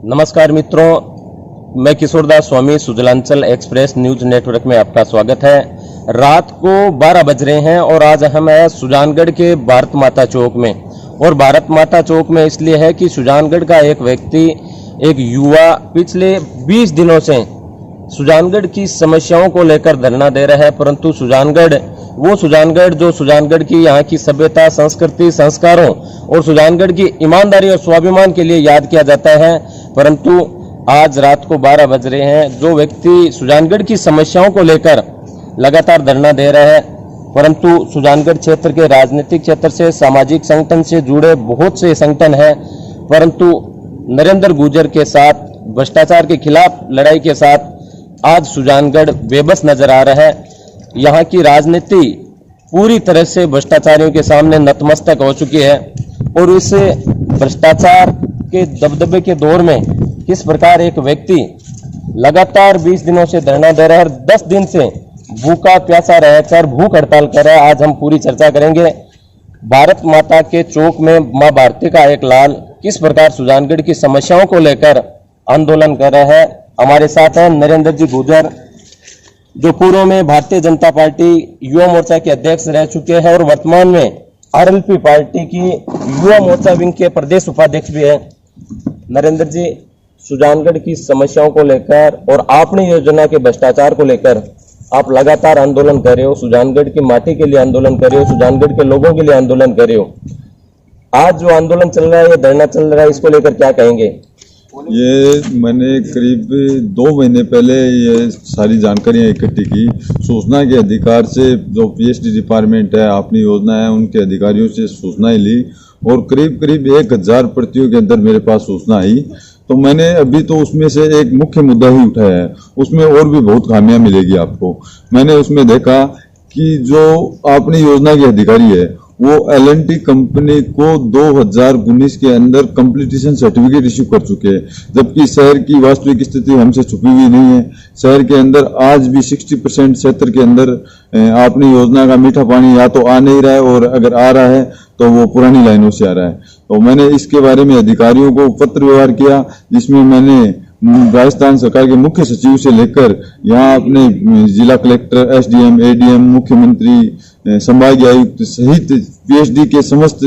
नमस्कार मित्रों, मैं किशोरदास स्वामी सुजलांचल एक्सप्रेस न्यूज नेटवर्क में आपका स्वागत है। रात को 12 बज रहे हैं और आज हम हैं सुजानगढ़ के भारत माता चौक में। और भारत माता चौक में इसलिए है कि सुजानगढ़ का एक व्यक्ति, एक युवा पिछले 20 दिनों से सुजानगढ़ की समस्याओं को लेकर धरना दे रहा है, परंतु सुजानगढ़ जो सुजानगढ़ की यहाँ की सभ्यता, संस्कृति, संस्कारों और सुजानगढ़ की ईमानदारी और स्वाभिमान के लिए याद किया जाता है। परंतु आज रात को 12 बज रहे हैं, जो व्यक्ति सुजानगढ़ की समस्याओं को लेकर लगातार धरना दे रहा है, परंतु सुजानगढ़ क्षेत्र के राजनीतिक क्षेत्र से, सामाजिक संगठन से जुड़े बहुत से संगठन हैं, परंतु नरेंद्र गुर्जर के साथ, भ्रष्टाचार के खिलाफ लड़ाई के साथ आज सुजानगढ़ बेबस नजर आ रहा है। यहाँ की राजनीति पूरी तरह से भ्रष्टाचारियों के सामने नतमस्तक हो चुकी है और इस भ्रष्टाचार के दबदबे के दौर में किस प्रकार एक व्यक्ति लगातार 20 दिनों से धरना दे रहा है और 10 दिन से भूखा प्यासा रहकर भूख हड़ताल कर रहा है। आज हम पूरी चर्चा करेंगे। भारत माता के चौक में मां भारती का एक लाल किस प्रकार सुजानगढ़ की समस्याओं को लेकर आंदोलन कर रहा है। हमारे साथ हैं नरेंद्र जी गुर्जर, जो पूर्व में भारतीय जनता पार्टी युवा मोर्चा के अध्यक्ष रह चुके हैं और वर्तमान में आरएलपी पार्टी की युवा मोर्चा विंग के प्रदेश उपाध्यक्ष भी है। नरेंद्र जी, सुजानगढ़ की समस्याओं को लेकर और आपने योजना के भ्रष्टाचार को लेकर आप लगातार आंदोलन कर रहे हो, सुजानगढ़ की माटी के लिए आंदोलन कर रहे हो, सुजानगढ़ के लोगों के लिए आंदोलन कर रहे हो। आज जो आंदोलन चल रहा है, ये धरना चल रहा है, इसको लेकर क्या कहेंगे? ये मैंने करीब 2 महीने पहले ये सारी जानकारियां इकट्ठी की। सूचना के अधिकार से जो पीएचडी डिपार्टमेंट है, अपनी योजना है, उनके अधिकारियों से सूचनाएं ली और करीब 1000 प्रतियों के अंदर मेरे पास सूचना आई। तो मैंने अभी तो उसमें से एक मुख्य मुद्दा ही उठाया है, उसमें और भी बहुत खामियां मिलेगी आपको। मैंने उसमें देखा कि जो अपनी योजना के अधिकारी है वो एल&टी कंपनी को 2019 के अंदर कंप्लीटेशन सर्टिफिकेट इश्यू कर चुके हैं, जबकि शहर की वास्तविक स्थिति हमसे छुपी हुई नहीं है। शहर के अंदर आज भी 60% क्षेत्र के अंदर अपनी योजना का मीठा पानी या तो आ नहीं रहा है और अगर आ रहा है तो वो पुरानी लाइनों से आ रहा है। तो मैंने इसके बारे में अधिकारियों को पत्र व्यवहार किया, जिसमें मैंने राजस्थान सरकार के मुख्य सचिव से लेकर यहाँ अपने जिला कलेक्टर, एसडीएम, एडीएम, मुख्यमंत्री, संभागीय आयुक्त सहित पीएचडी के समस्त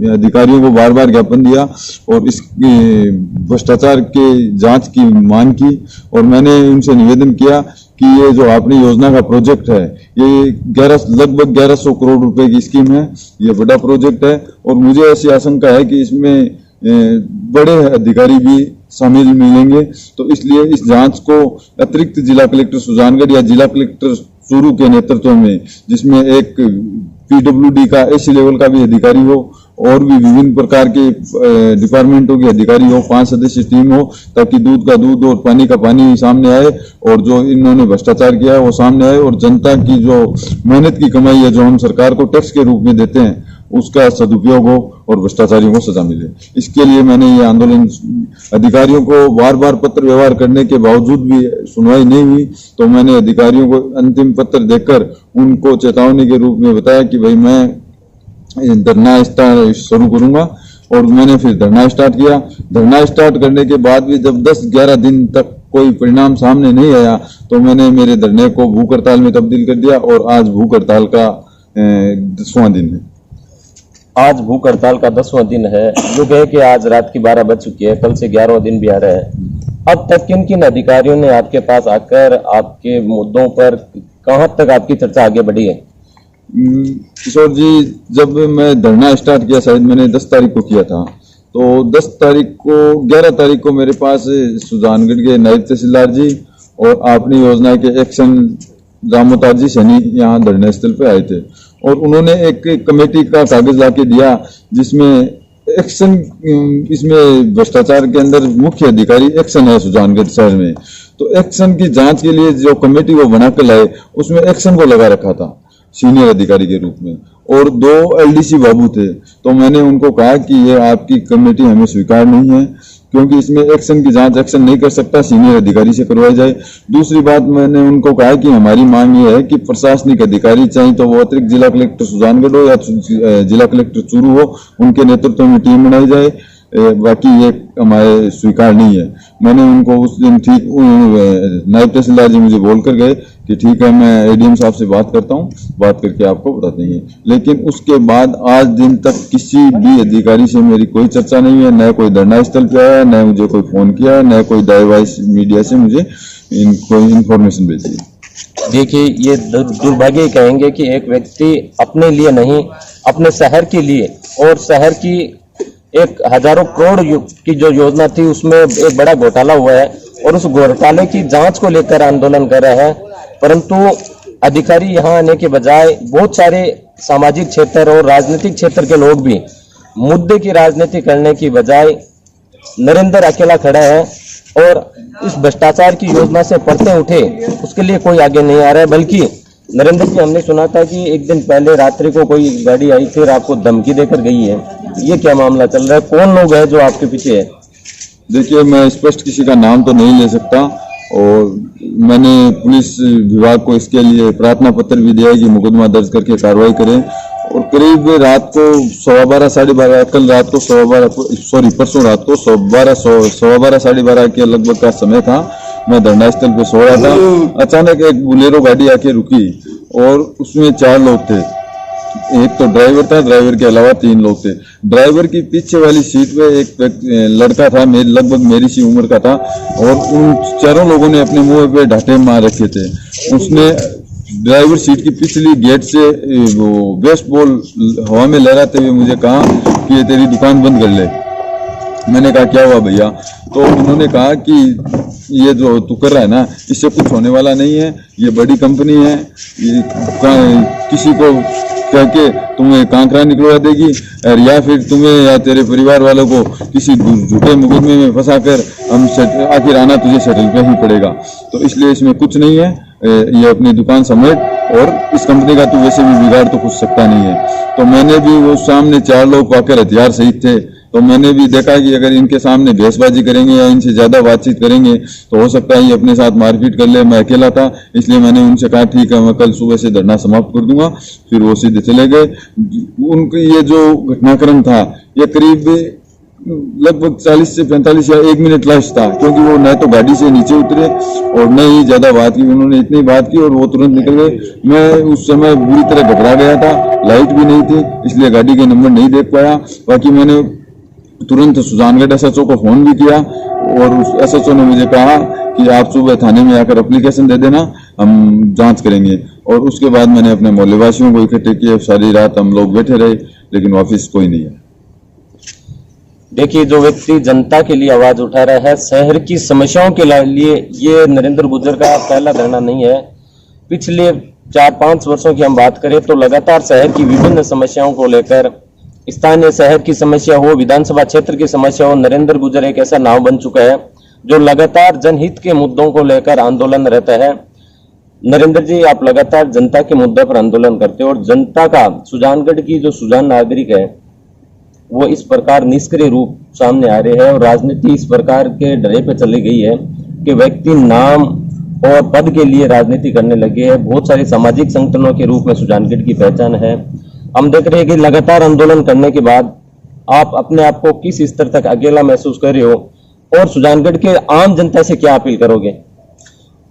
अधिकारियों को बार बार ज्ञापन दिया और इस भ्रष्टाचार के जांच की मांग की। और मैंने उनसे निवेदन किया कि ये जो अपनी योजना का प्रोजेक्ट है, ये लगभग 1100 करोड़ रुपए की स्कीम है, ये बड़ा प्रोजेक्ट है और मुझे ऐसी आशंका है कि इसमें बड़े अधिकारी भी शामिल मिलेंगे। तो इसलिए इस जांच को अतिरिक्त जिला कलेक्टर सुजानगढ़ या जिला कलेक्टर चूरू के नेतृत्व में, जिसमें एक पीडब्ल्यूडी का एसी लेवल का भी अधिकारी हो और भी विभिन्न प्रकार के डिपार्टमेंटों के अधिकारी हो, 5 सदस्यीय टीम हो, ताकि दूध का दूध और पानी का पानी सामने आए और जो इन्होंने भ्रष्टाचार किया है वो सामने आए और जनता की जो मेहनत की कमाई है, जो हम सरकार को टैक्स के रूप में देते हैं, उसका सदुपयोग हो और भ्रष्टाचारियों को सजा मिले। इसके लिए मैंने ये आंदोलन, अधिकारियों को बार बार पत्र व्यवहार करने के बावजूद भी सुनवाई नहीं हुई, तो मैंने अधिकारियों को अंतिम पत्र देकर उनको चेतावनी के रूप में बताया कि भाई मैं धरना शुरू करूंगा। और मैंने फिर धरना स्टार्ट किया। धरना स्टार्ट करने के बाद भी जब 10-11 दिन तक कोई परिणाम सामने नहीं आया, तो मैंने मेरे धरने को भूख हड़ताल में तब्दील कर दिया और आज भूख हड़ताल का 10वां दिन है। आज भूख हड़ताल का 10वां दिन है। जो कहे कि आज रात की 12 बज चुकी है, कल से 11वां दिन भी आ रहा है। अब तक किन किन अधिकारियों ने आपके पास आकर आपके मुद्दों पर कहां तक आपकी चर्चा आगे बढ़ी है? किशोर जी, जब मैं धरना स्टार्ट किया, शायद मैंने 10 तारीख को किया था, तो 11 तारीख को मेरे पास सुजानगढ़ के नायब तहसीलदार जी और अपनी योजना के एक्शन रामोतार जी सैनी यहाँ धरना स्थल पे आए थे और उन्होंने एक कमेटी का कागज लाके दिया, जिसमें एक्शन, इसमें भ्रष्टाचार के अंदर मुख्य अधिकारी एक्शन है सुजानगढ़ शहर में। तो एक्शन की जांच के लिए जो कमेटी वो बना कर लाए, उसमें एक्शन को लगा रखा था सीनियर अधिकारी के रूप में और 2 एलडीसी बाबू थे। तो मैंने उनको कहा कि ये आपकी कमेटी हमें स्वीकार नहीं है, क्योंकि इसमें एक्शन की जांच एक्शन नहीं कर सकता, सीनियर अधिकारी से करवाई जाए। दूसरी बात मैंने उनको कहा कि हमारी मांग ये है कि प्रशासनिक अधिकारी चाहे तो वो अतिरिक्त जिला कलेक्टर सुजानगढ़ हो या जिला कलेक्टर चूरू हो, उनके नेतृत्व में टीम बनाई जाए। बाकी ये हमारे स्वीकार नहीं है। मैंने उनको उस दिन ठीक नायब तहसीलदार जी मुझे बोल कर गए कि ठीक है, मैं एडीएम साहब से बात करता हूँ, बात करके आपको बता देंगे। लेकिन उसके बाद आज दिन तक किसी भी अधिकारी से मेरी कोई चर्चा नहीं है, न कोई धरना स्थल पे आया, न मुझे कोई फोन किया, न कोई दाईवाइस मीडिया से मुझे कोई इन्फॉर्मेशन भेजी। देखिए, ये दुर्भाग्य कहेंगे कि एक व्यक्ति अपने लिए नहीं, अपने शहर के लिए और शहर की एक हजारों करोड़ की जो योजना थी उसमें एक बड़ा घोटाला हुआ है और उस घोटाले की जांच को लेकर आंदोलन कर रहे हैं। परंतु अधिकारी यहाँ आने के बजाय बहुत सारे सामाजिक क्षेत्र और राजनीतिक क्षेत्र के लोग भी मुद्दे की राजनीति करने की बजाय नरेंद्र अकेला खड़ा है और इस भ्रष्टाचार की योजना से पड़ते उठे उसके लिए कोई आगे नहीं आ रहा है। बल्कि नरेंद्र जी, हमने सुना था कि एक दिन पहले रात्रि को कोई गाड़ी आई फिर आपको धमकी देकर गई है, ये क्या मामला चल रहा है? कौन लोग हैं जो आपके पीछे है? देखिए, मैं स्पष्ट किसी का नाम तो नहीं ले सकता और मैंने पुलिस विभाग को इसके लिए प्रार्थना पत्र भी दिया है कि मुकदमा दर्ज करके कार्रवाई करें। और करीब रात को 12:15 साढ़े 12, कल रात को परसों रात को 12:15 साढ़े 12 के लगभग का समय था। मैं धरना स्थल पे सो रहा था, अचानक एक बोलेरो गाड़ी आके रुकी और उसमें 4 लोग थे। एक तो ड्राइवर था, ड्राइवर के अलावा 3 लोग थे। ड्राइवर की पीछे वाली सीट पे एक लड़का था, लगभग मेरी सी उम्र का था और उन 4 लोगों ने अपने मुंह पे ढाटे मार रखे थे। उसने ड्राइवर सीट की पिछली गेट से वो बेसबॉल हवा में लहराते हुए मुझे कहा कि ये तेरी दुकान बंद कर ले। मैंने कहा क्या हुआ भैया? तो उन्होंने कहा कि ये जो तू कर रहा है ना, इससे कुछ होने वाला नहीं है, ये बड़ी कंपनी है, ये किसी को कह के तुम्हें कांकरा निकलवा देगी और या फिर तुम्हें या तेरे परिवार वालों को किसी झूठे मुकदमे में फंसाकर हम आखिर आना तुझे सेटल पे ही पड़ेगा। तो इसलिए इसमें कुछ नहीं है, ये अपनी दुकान समेट और इस कंपनी का तो वैसे भी बिगाड़ तो कुछ सकता नहीं है। तो मैंने भी वो सामने 4 लोग पाकर हथियार सहित थे, तो मैंने भी देखा कि अगर इनके सामने बहसबाजी करेंगे या इनसे ज्यादा बातचीत करेंगे तो हो सकता है ये अपने साथ मारपीट कर ले। मैं अकेला था, इसलिए मैंने उनसे कहा ठीक है, मैं कल सुबह से धरना समाप्त कर दूंगा। फिर वो सीधे चले गए। उनके ये जो घटनाक्रम था ये करीब लगभग 40 से 45 या 1 मिनट लास्ट था, क्योंकि वो न तो गाड़ी से नीचे उतरे और न ही ज्यादा बात की। उन्होंने इतनी बात की और वो तुरंत निकल गए। मैं उस समय बुरी तरह घबरा गया था, लाइट भी नहीं थी, इसलिए गाड़ी के नंबर नहीं देख पाया। बाकी मैंने तुरंत सुजानगढ़ एसएचओ को फोन भी किया और उस एसएचओ ने मुझे कहा कि आप सुबह थाने में आकर एप्लीकेशन दे देना, हम जांच करेंगे। और उसके बाद मैंने अपने मोहल्लेवासियों को इकट्ठे किए। सारी रात हम लोग बैठे रहे, लेकिन वापिस कोई नहीं है। देखिए, जो व्यक्ति जनता के लिए आवाज उठा रहा है, शहर की समस्याओं के लिए, ये नरेंद्र गुर्जर का पहला धरना नहीं है। पिछले 4-5 वर्षों की हम बात करें तो लगातार शहर की विभिन्न समस्याओं को लेकर, स्थानीय शहर की समस्या हो, विधानसभा क्षेत्र की समस्या हो, नरेंद्र गुर्जर एक ऐसा नाव बन चुका है जो लगातार जनहित के मुद्दों को लेकर आंदोलन रहता है। नरेंद्र जी, आप लगातार जनता के मुद्दे पर आंदोलन करते हो और जनता का, सुजानगढ़ की जो सुजान नागरिक है वो इस प्रकार निष्क्रिय रूप सामने आ रहे हैं और राजनीति इस प्रकार के डरे पे चली गई है कि व्यक्ति नाम और पद के लिए राजनीति करने लगे हैं। बहुत सारे सामाजिक संगठनों के रूप में सुजानगढ़ की पहचान है। हम देख रहे हैं कि लगातार आंदोलन करने के बाद आप अपने आप को किस स्तर तक अकेला महसूस कर रहे हो और सुजानगढ़ के आम जनता से क्या अपील करोगे?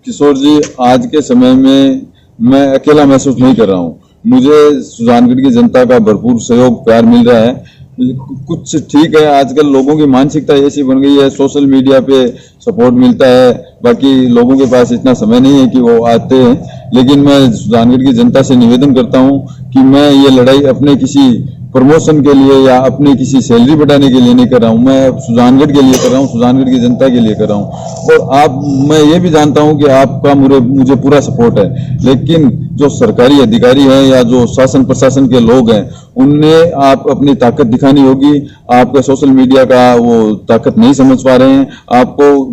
किशोर जी, आज के समय में मैं अकेला महसूस नहीं कर रहा हूँ। मुझे सुजानगढ़ की जनता का भरपूर सहयोग प्यार मिल रहा है। कुछ ठीक है, आजकल लोगों की मानसिकता ऐसी बन गई है, सोशल मीडिया पे सपोर्ट मिलता है, बाकी लोगों के पास इतना समय नहीं है कि वो आते हैं। लेकिन मैं सुजानगढ़ की जनता से निवेदन करता हूं कि मैं ये लड़ाई अपने किसी प्रमोशन के लिए या अपनी किसी सैलरी बढ़ाने के लिए नहीं कर रहा हूं, मैं सुजानगढ़ के लिए कर रहा हूं, सुजानगढ़ की जनता के लिए कर रहा हूं। और मैं ये भी जानता हूं कि आपका मुझे पूरा सपोर्ट है, लेकिन जो सरकारी अधिकारी हैं या जो शासन प्रशासन के लोग हैं उनने आप अपनी ताकत दिखानी होगी। आपका सोशल मीडिया का वो ताकत नहीं समझ पा रहे हैं, आपको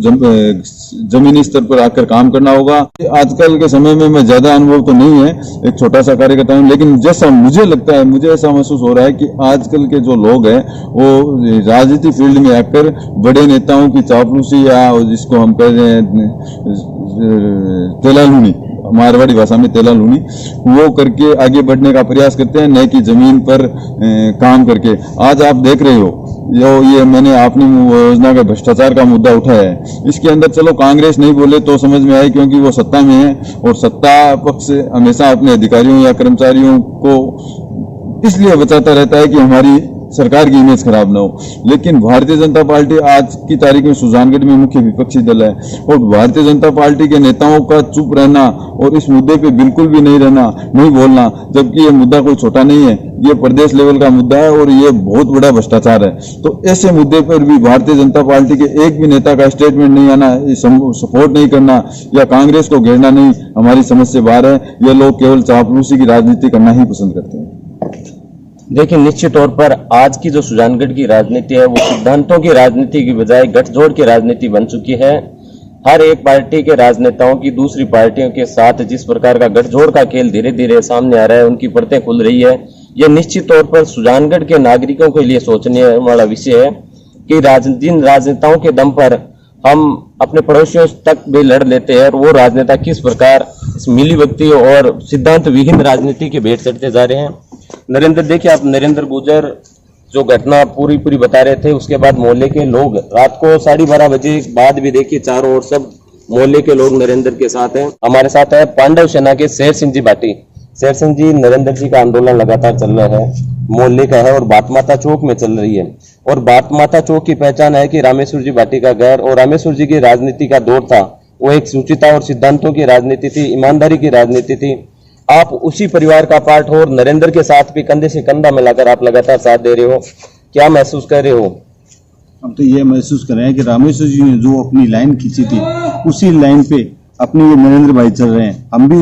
जमीनी स्तर पर आकर काम करना होगा। आजकल के समय में मैं ज्यादा अनुभव तो नहीं है, एक छोटा सा कार्यकर्ता हूं, लेकिन जैसा मुझे लगता है, मुझे ऐसा महसूस हो रहा है कि आजकल के जो लोग हैं वो राजनीति फील्ड में आकर बड़े नेताओं की चापलूसी या जिसको हम कह रहे हैं तेलालूनी, मारवाड़ी भाषा में तेलालूनी, वो करके आगे बढ़ने का प्रयास करते हैं, न कि जमीन पर काम करके। आज आप देख रहे हो ये मैंने आपने योजना का भ्रष्टाचार का मुद्दा उठाया है, इसके अंदर चलो कांग्रेस नहीं बोले तो समझ में आए क्योंकि वो सत्ता में है और सत्ता पक्ष हमेशा अपने अधिकारियों या कर्मचारियों को इसलिए बचाता रहता है कि हमारी सरकार की इमेज खराब ना हो। लेकिन भारतीय जनता पार्टी आज की तारीख में सुजानगढ़ में मुख्य विपक्षी दल है और भारतीय जनता पार्टी के नेताओं का चुप रहना और इस मुद्दे पे बिल्कुल भी नहीं रहना, नहीं बोलना, जबकि ये मुद्दा कोई छोटा नहीं है, ये प्रदेश लेवल का मुद्दा है और ये बहुत बड़ा भ्रष्टाचार है। तो ऐसे मुद्दे पर भी भारतीय जनता पार्टी के एक भी नेता का स्टेटमेंट नहीं आना, सपोर्ट नहीं करना या कांग्रेस को घेरना नहीं हमारी समझ से बाहर है। ये लोग केवल चापलूसी की राजनीति करना ही पसंद करते हैं। देखिए, निश्चित तौर पर आज की जो सुजानगढ़ की राजनीति है वो सिद्धांतों की राजनीति की बजाय गठजोड़ की राजनीति बन चुकी है। हर एक पार्टी के राजनेताओं की दूसरी पार्टियों के साथ जिस प्रकार का गठजोड़ का खेल धीरे धीरे सामने आ रहा है, उनकी परतें खुल रही है। यह निश्चित तौर पर सुजानगढ़ के नागरिकों के लिए सोचने वाला विषय है कि जिन राजनेताओं के दम पर हम अपने पड़ोसियों तक भी लड़ लेते हैं और वो राजनेता किस प्रकार इस मिलीभगती और सिद्धांत विहीन राजनीति के भेंट चढ़ते जा रहे हैं। नरेंद्र, देखिए, आप नरेंद्र गुर्जर जो घटना पूरी बता रहे थे, उसके बाद मोहल्ले के लोग रात को 12:30 बजे बाद भी देखिए चारों ओर सब मोहल्ले के लोग नरेंद्र के साथ हैं। हमारे साथ है पांडव सेना के शेर सिंह जी भाटी। शेर सिंह जी, नरेंद्र जी का आंदोलन लगातार चल रहा है, मोहल्ले का है और बात माता चौक में चल रही है और बात माता चौक की पहचान है कि रामेश्वर जी भाटी का घर और रामेश्वर जी की राजनीति का दौर था, वो एक सूचिता और सिद्धांतों की राजनीति थी, ईमानदारी की राजनीति थी। आप उसी परिवार का पार्ट हो और नरेंद्र के साथ भी कंधे से कंधा मिलाकर आप लगातार साथ दे रहे हो, क्या महसूस कर रहे हो? हम तो ये महसूस कर रहे हैं कि रामेश्वर जी ने जो अपनी लाइन खींची थी उसी लाइन पे अपने ये नरेंद्र भाई चल रहे हैं, हम भी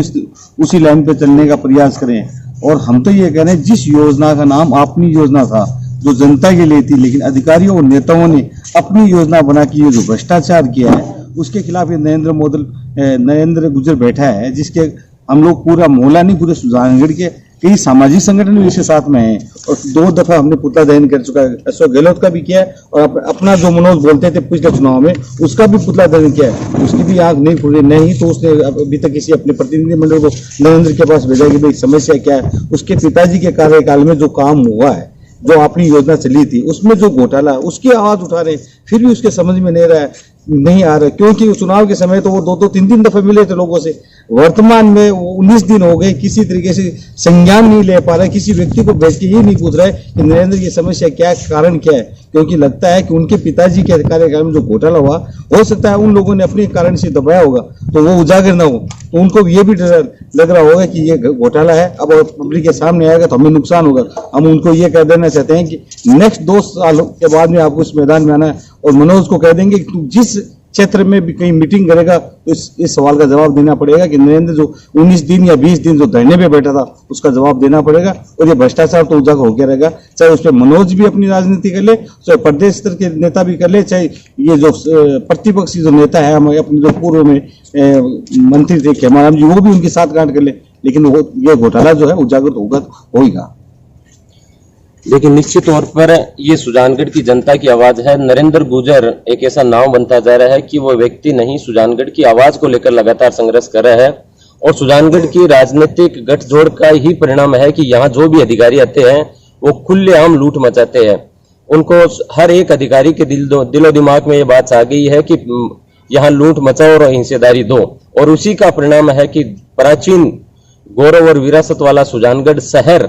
उसी लाइन पे चलने का प्रयास करें। और हम तो ये कह रहे हैं, जिस योजना का नाम अपनी योजना था जो जनता के लिए थी, लेकिन अधिकारियों और नेताओं ने अपनी योजना बना के ये जो भ्रष्टाचार किया है उसके खिलाफ ये नरेंद्र गुर्जर बैठा है, जिसके हम लोग पूरा मोहल्ला नहीं, पूरे सुजानगढ़ के कई सामाजिक संगठन भी इसके साथ में हैं और 2 दफा हमने पुतला दहन कर चुका है। अशोक गहलोत का भी किया है और अपना जो मनोज बोलते थे पिछले चुनाव में उसका भी पुतला दहन किया है। उसकी भी आंख नहीं खुली, नहीं तो उसने अभी तक किसी अपने प्रतिनिधिमंडल को नरेंद्र के पास भेजा कि भाई समस्या क्या है। उसके पिताजी के कार्यकाल में जो काम हुआ है, जो अपनी योजना चली थी, उसमें जो घोटाला, उसकी आवाज उठा रहे, फिर भी उसके समझ में नहीं आ रहा, क्योंकि चुनाव के समय तो वो 2-2, 3-3 दफे मिले थे लोगों से। वर्तमान में 19 दिन हो गए, किसी तरीके से संज्ञान नहीं ले पा रहे, किसी व्यक्ति को भेज के ये नहीं पूछ रहे कि नरेंद्र की समस्या क्या है, कारण क्या है, क्योंकि लगता है कि उनके पिताजी के कार्यकाल में जो घोटाला हुआ, हो सकता है उन लोगों ने अपने कारण से दबाया होगा तो वो उजागर ना हो, तो उनको ये भी डर लग रहा होगा कि ये घोटाला है, अब पब्लिक के सामने आएगा तो हमें नुकसान होगा। हम उनको ये कह देना चाहते हैं कि नेक्स्ट 2 साल के बाद में आपको इस मैदान में आना है और मनोज को कह देंगे कि तू जिस क्षेत्र में भी कहीं मीटिंग करेगा तो इस सवाल का जवाब देना पड़ेगा कि नरेंद्र जो 19 दिन या 20 दिन जो धरने पे बैठा था उसका जवाब देना पड़ेगा और ये भ्रष्टाचार तो उजागर होकर रहेगा, चाहे उस पर मनोज भी अपनी राजनीति कर ले, चाहे प्रदेश स्तर के नेता भी कर ले, चाहे ये जो प्रतिपक्षी जो नेता है हमारे अपने जो पूर्व में मंत्री थे खेमाराम जी, वो भी उनके साथ गांठ कर ले, लेकिन वो ये घोटाला जो है उजागर तो होगा। लेकिन निश्चित तौर पर ये सुजानगढ़ की जनता की आवाज है। नरेंद्र गुर्जर एक ऐसा नाम बनता जा रहा है कि वो व्यक्ति नहीं, सुजानगढ़ की आवाज को लेकर लगातार संघर्ष कर रहा है और सुजानगढ़ की राजनीतिक गठजोड़ का ही परिणाम है कि यहाँ जो भी अधिकारी आते हैं वो खुलेआम लूट मचाते हैं। उनको हर एक अधिकारी के दिलो दिमाग में ये बात आ गई है कि यहाँ लूट मचाओ और हिस्सेदारी दो, और उसी का परिणाम है कि प्राचीन गौरव और विरासत वाला सुजानगढ़ शहर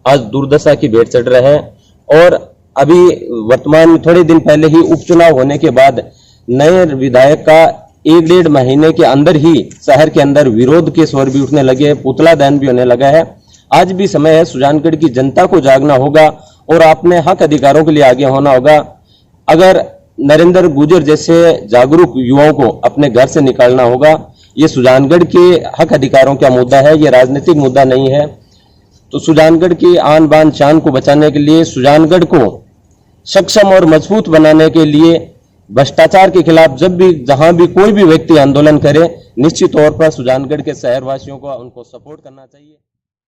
आज दुर्दशा की भेंट चढ़ रहे हैं। और अभी वर्तमान थोड़े दिन पहले ही उपचुनाव होने के बाद नए विधायक का 1-1.5 महीने के अंदर ही शहर के अंदर विरोध के स्वर भी उठने लगे हैं, पुतला दहन भी होने लगा है। आज भी समय है, सुजानगढ़ की जनता को जागना होगा और अपने हक अधिकारों के लिए आगे होना होगा। अगर नरेंद्र गुर्जर जैसे जागरूक युवाओं को अपने घर से निकालना होगा, ये सुजानगढ़ के हक अधिकारों का मुद्दा है, ये राजनीतिक मुद्दा नहीं है। तो सुजानगढ़ की आन बान शान को बचाने के लिए, सुजानगढ़ को सक्षम और मजबूत बनाने के लिए, भ्रष्टाचार के खिलाफ जब भी जहां भी कोई भी व्यक्ति आंदोलन करे, निश्चित तौर पर सुजानगढ़ के शहरवासियों को उनको सपोर्ट करना चाहिए।